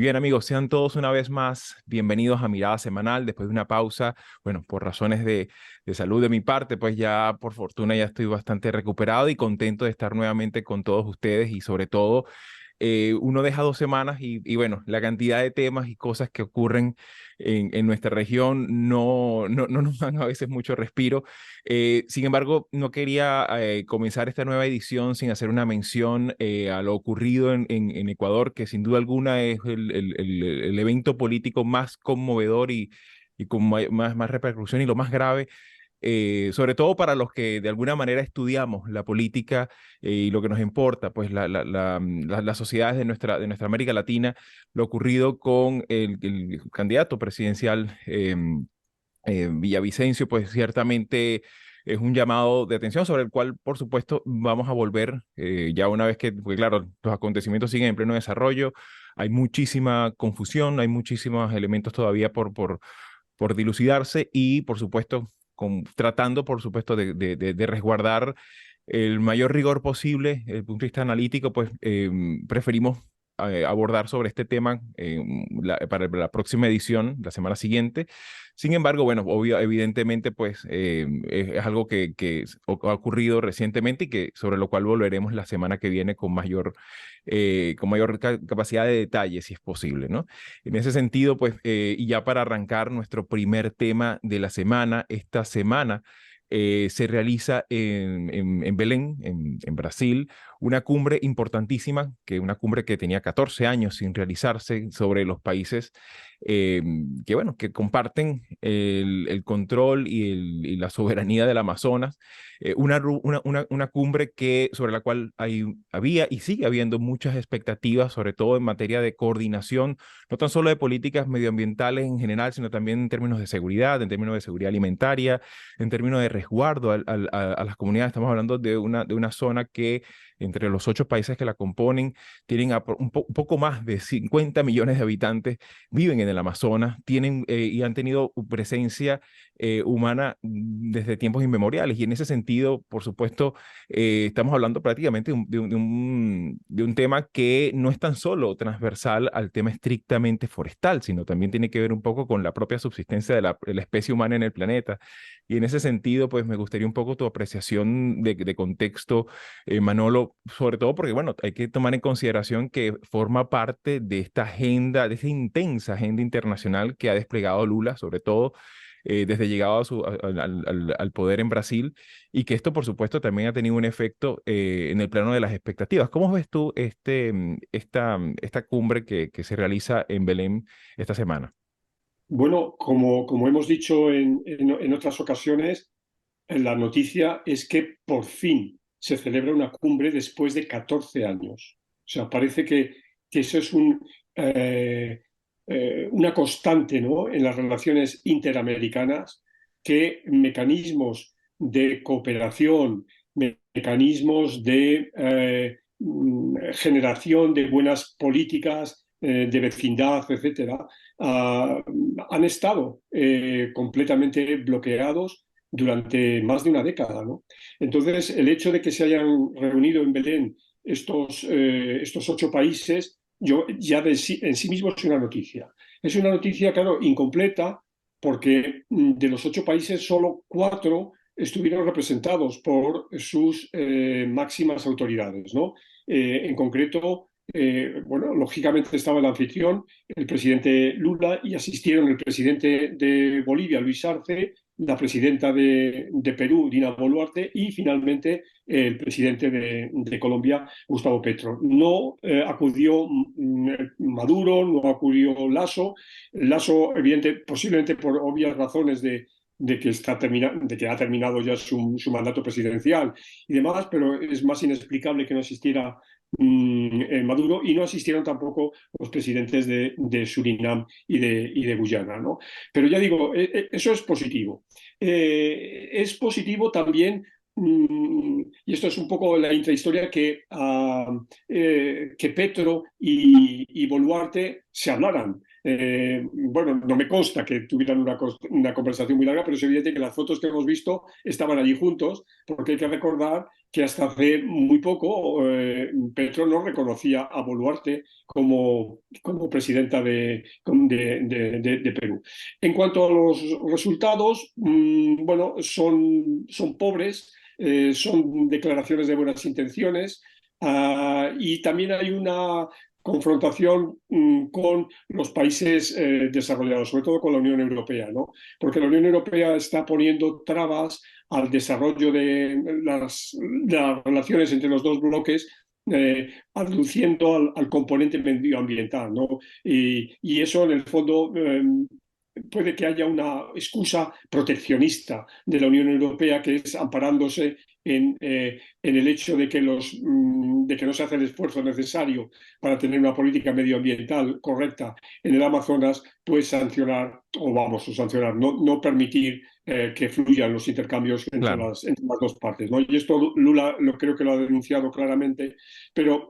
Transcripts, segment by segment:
bien, amigos, sean todos una vez más bienvenidos a Mirada Semanal después de una pausa. Bueno, por razones de salud de mi parte, pues ya por fortuna ya estoy bastante recuperado y contento de estar nuevamente con todos ustedes y sobre todo uno deja 2 semanas y bueno, la cantidad de temas y cosas que ocurren en nuestra región no nos dan a veces mucho respiro. Sin embargo, no quería comenzar esta nueva edición sin hacer una mención a lo ocurrido en Ecuador, que sin duda alguna es el evento político más conmovedor y con más repercusión y lo más grave, sobre todo para los que de alguna manera estudiamos la política y lo que nos importa, pues las sociedades de nuestra América Latina, lo ocurrido con el candidato presidencial Villavicencio, pues ciertamente es un llamado de atención sobre el cual, por supuesto, vamos a volver ya una vez que, porque claro, los acontecimientos siguen en pleno desarrollo, hay muchísima confusión, hay muchísimos elementos todavía por dilucidarse y, por supuesto, tratando, por supuesto, de resguardar el mayor rigor posible desde el punto de vista analítico, pues preferimos abordar sobre este tema para la próxima edición, la semana siguiente. Sin embargo, bueno, obvio, evidentemente, pues es algo que ha ocurrido recientemente y que sobre lo cual volveremos la semana que viene con mayor capacidad de detalle, si es posible, ¿no? En ese sentido, pues, y ya para arrancar nuestro primer tema de la semana, esta semana se realiza en Belén, en Brasil, una cumbre importantísima, una cumbre que tenía 14 años sin realizarse sobre los países bueno, que comparten el control y la soberanía del Amazonas. Una cumbre sobre la cual había y sigue habiendo muchas expectativas, sobre todo en materia de coordinación, no tan solo de políticas medioambientales en general, sino también en términos de seguridad, en términos de seguridad alimentaria, en términos de resguardo a las comunidades. Estamos hablando de una zona que entre los 8 países que la componen tienen un poco más de 50 millones de habitantes, viven en el Amazonas, tienen y han tenido presencia humana desde tiempos inmemoriales. Y en ese sentido, por supuesto, estamos hablando prácticamente de un tema que no es tan solo transversal al tema estrictamente forestal, sino también tiene que ver un poco con la propia subsistencia de la especie humana en el planeta. Y en ese sentido, pues me gustaría un poco tu apreciación de contexto, Manolo, sobre todo porque, bueno, hay que tomar en consideración que forma parte de esta agenda, de esta intensa agenda internacional que ha desplegado Lula, sobre todo desde llegado al poder en Brasil, y que esto, por supuesto, también ha tenido un efecto en el plano de las expectativas. ¿Cómo ves tú esta cumbre que se realiza en Belén esta semana? Bueno, como hemos dicho en otras ocasiones, la noticia es que por fin se celebra una cumbre después de 14 años. O sea, parece que eso es una constante, ¿no?, en las relaciones interamericanas, que mecanismos de cooperación, mecanismos de generación de buenas políticas de vecindad, etcétera, han estado completamente bloqueados durante más de una década, ¿no? Entonces, el hecho de que se hayan reunido en Belén estos 8 países, ya en sí mismo es una noticia. Es una noticia, claro, incompleta, porque de los 8 países solo 4 estuvieron representados por sus máximas autoridades, ¿no? En concreto, bueno, lógicamente estaba el anfitrión, el presidente Lula, y asistieron el presidente de Bolivia, Luis Arce, la presidenta de Perú, Dina Boluarte, y finalmente el presidente de Colombia, Gustavo Petro. No acudió Maduro, no acudió Lasso. Lasso, posiblemente por obvias razones de que ha terminado ya su mandato presidencial y demás, pero es más inexplicable que no asistiera Maduro, y no asistieron tampoco los presidentes de Surinam y de Guyana, ¿no? Pero ya digo, eso es positivo. Es positivo también, y esto es un poco la intrahistoria, que Petro y Boluarte se hablaran. bueno, no me consta que tuvieran una conversación muy larga, pero es evidente que las fotos que hemos visto estaban allí juntos, porque hay que recordar que hasta hace muy poco Petro no reconocía a Boluarte como presidenta de Perú. En cuanto a los resultados, bueno, son pobres, son declaraciones de buenas intenciones, y también hay una confrontación con los países desarrollados, sobre todo con la Unión Europea, ¿no? Porque la Unión Europea está poniendo trabas al desarrollo de las relaciones entre los dos bloques, aduciendo al componente medioambiental, ¿no? Y eso, en el fondo, puede que haya una excusa proteccionista de la Unión Europea, que es amparándose en el hecho de que no se hace el esfuerzo necesario para tener una política medioambiental correcta en el Amazonas, pues sancionar, o sancionar, no permitir que fluyan los intercambios entre Claro. las dos partes, ¿no? Y esto Lula creo que lo ha denunciado claramente, pero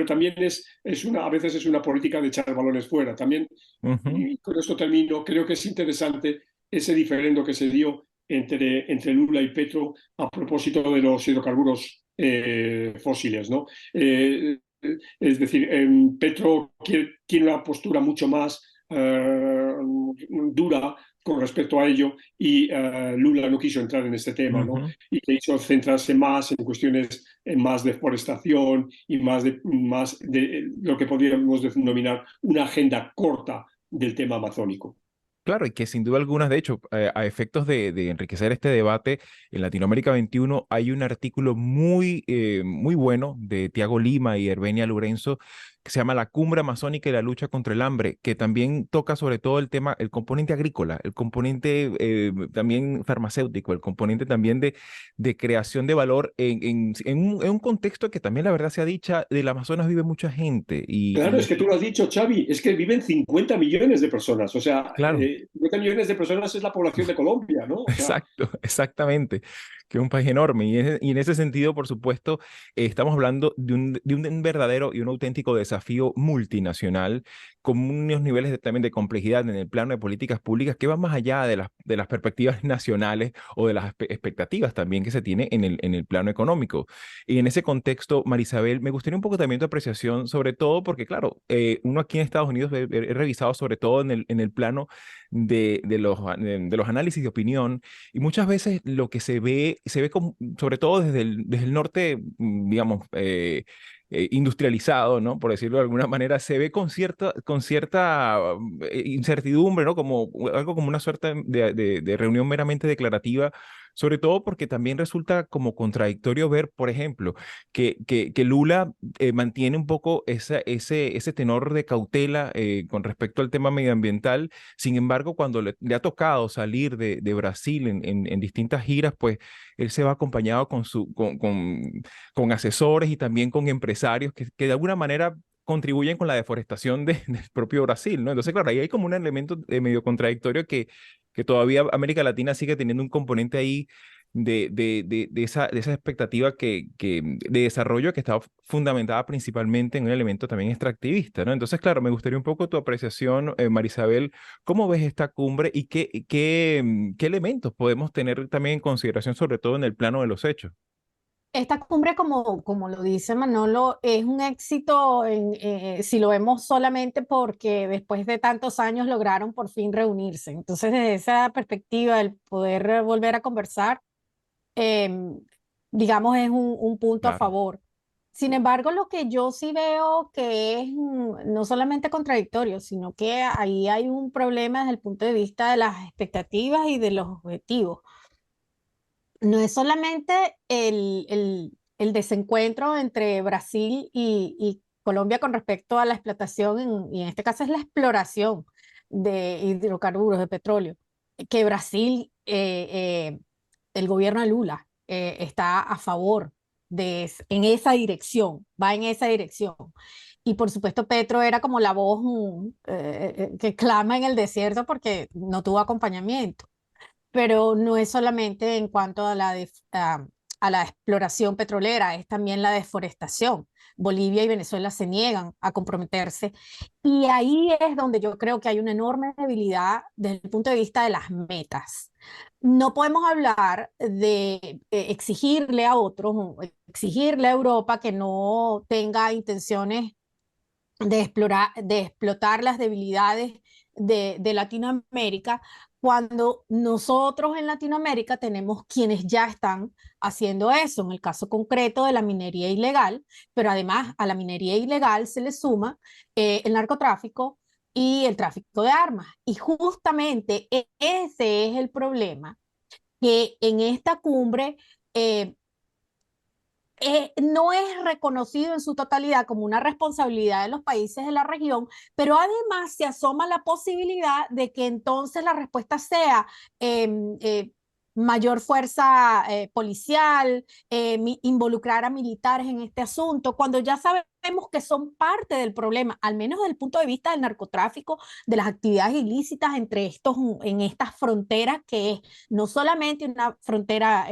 también a veces es una política de echar balones fuera. También, Ujú. y con esto termino, creo que es interesante ese diferendo que se dio entre Lula y Petro a propósito de los hidrocarburos fósiles, ¿no? Es decir, Petro tiene una postura mucho más dura con respecto a ello, y Lula no quiso entrar en este tema, ¿no? Ujú. Y quiso centrarse más en cuestiones más de forestación y más de lo que podríamos denominar una agenda corta del tema amazónico. Claro, y que sin duda alguna, de hecho, a efectos de enriquecer este debate, en Latinoamérica 21 hay un artículo muy bueno de Tiago Lima y Herbenia Lorenzo, que se llama La Cumbre Amazónica y la lucha contra el hambre, que también toca sobre todo el tema, el componente agrícola, el componente también farmacéutico, el componente también de creación de valor en un contexto que también la verdad sea dicha, del Amazonas vive mucha gente Claro, es que tú lo has dicho, Xavi, es que viven 50 millones de personas. O sea, claro. 50 millones de personas es la población de Colombia, ¿no? O sea, Exacto, exactamente, que es un país enorme. Y en ese sentido, por supuesto, estamos hablando de un verdadero y un auténtico desafío multinacional, con unos niveles también de complejidad en el plano de políticas públicas que van más allá de las perspectivas nacionales o de las expectativas también que se tiene en el plano económico. Y en ese contexto, Marisabel, me gustaría un poco también tu apreciación, sobre todo porque, claro, uno aquí en Estados Unidos he revisado sobre todo en el plano de los análisis de opinión, y muchas veces lo que se ve sobre todo desde el norte, digamos, industrializado, ¿no? Por decirlo de alguna manera, se ve con cierta incertidumbre, ¿no? Como algo como una suerte de reunión meramente declarativa, sobre todo porque también resulta como contradictorio ver, por ejemplo, que Lula mantiene un poco ese tenor de cautela con respecto al tema medioambiental. Sin embargo, cuando le ha tocado salir de Brasil en distintas giras, pues él se va acompañado con asesores y también con empresarios que de alguna manera contribuyen con la deforestación del propio Brasil, ¿no? Entonces, claro, ahí hay como un elemento medio contradictorio que todavía América Latina sigue teniendo un componente ahí de esa expectativa de desarrollo que está fundamentada principalmente en un elemento también extractivista, ¿no? Entonces, claro, me gustaría un poco tu apreciación, Marisabel. ¿Cómo ves esta cumbre y qué elementos podemos tener también en consideración, sobre todo en el plano de los hechos? Esta cumbre, como lo dice Manolo, es un éxito si lo vemos solamente porque después de tantos años lograron por fin reunirse. Entonces, desde esa perspectiva, el poder volver a conversar, em, digamos, es un punto a Claro. favor. Sin embargo, lo que yo sí veo que es no solamente contradictorio, sino que ahí hay un problema desde el punto de vista de las expectativas y de los objetivos. No es solamente el desencuentro entre Brasil y Colombia con respecto a la explotación, y en este caso es la exploración de hidrocarburos, de petróleo, que Brasil, el gobierno de Lula, está a favor en esa dirección, va en esa dirección. Y por supuesto Petro era como la voz que clama en el desierto porque no tuvo acompañamiento, pero no es solamente en cuanto a a la exploración petrolera, es también la deforestación. Bolivia y Venezuela se niegan a comprometerse. Y ahí es donde yo creo que hay una enorme debilidad desde el punto de vista de las metas. No podemos hablar de exigirle a otros, exigirle a Europa que no tenga intenciones de explotar las debilidades de Latinoamérica, cuando nosotros en Latinoamérica tenemos quienes ya están haciendo eso, en el caso concreto de la minería ilegal, pero además a la minería ilegal se le suma el narcotráfico y el tráfico de armas. Y justamente ese es el problema, que en esta cumbre eh, no es reconocido en su totalidad como una responsabilidad de los países de la región, pero además se asoma la posibilidad de que entonces la respuesta sea mayor fuerza policial, involucrar a militares en este asunto, cuando ya sabemos que son parte del problema, al menos desde el punto de vista del narcotráfico, de las actividades ilícitas en estas fronteras, que es no solamente una frontera,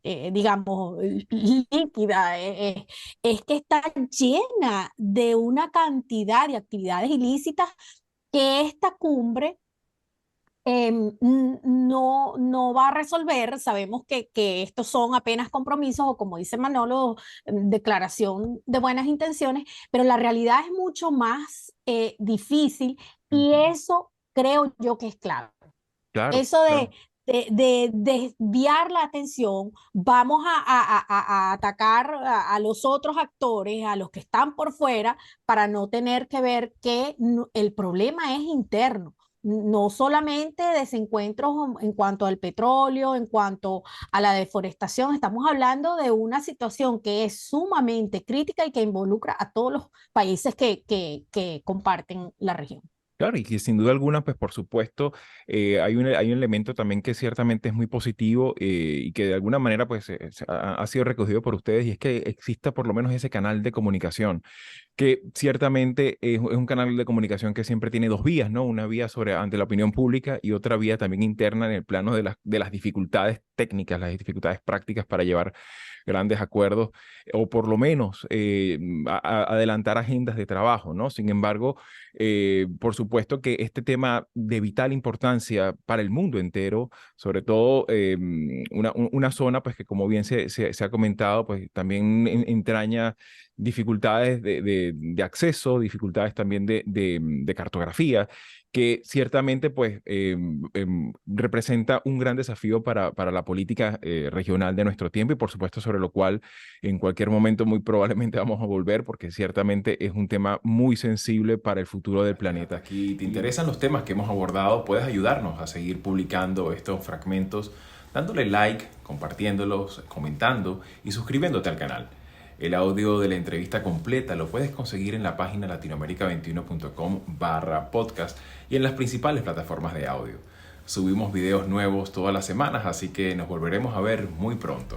digamos, líquida, es que está llena de una cantidad de actividades ilícitas que esta cumbre no va a resolver. Sabemos que estos son apenas compromisos o, como dice Manolo, declaración de buenas intenciones, pero la realidad es mucho más difícil, y eso creo yo que es clave. Claro, Eso claro. de desviar la atención, vamos a atacar a los otros actores, a los que están por fuera, para no tener que ver que el problema es interno. No solamente desencuentros en cuanto al petróleo, en cuanto a la deforestación, estamos hablando de una situación que es sumamente crítica y que involucra a todos los países que comparten la región. Claro, y que sin duda alguna, pues por supuesto, hay un elemento también que ciertamente es muy positivo, y que de alguna manera pues ha sido recogido por ustedes, y es que exista por lo menos ese canal de comunicación, que ciertamente es un canal de comunicación que siempre tiene dos vías, ¿no? Una vía ante la opinión pública, y otra vía también interna en el plano de las dificultades técnicas, las dificultades prácticas para llevar grandes acuerdos, o por lo menos adelantar agendas de trabajo, ¿no? Sin embargo, por supuesto que este tema de vital importancia para el mundo entero, sobre todo una zona pues que, como bien se ha comentado, pues también entraña dificultades de acceso, dificultades también de cartografía, que ciertamente pues representa un gran desafío para la política regional de nuestro tiempo, y por supuesto sobre lo cual en cualquier momento muy probablemente vamos a volver, porque ciertamente es un tema muy sensible para el futuro del planeta. Si te interesan los temas que hemos abordado, puedes ayudarnos a seguir publicando estos fragmentos dándole like, compartiéndolos, comentando y suscribiéndote al canal. El audio de la entrevista completa lo puedes conseguir en la página latinoamerica21.com/podcast y en las principales plataformas de audio. Subimos videos nuevos todas las semanas, así que nos volveremos a ver muy pronto.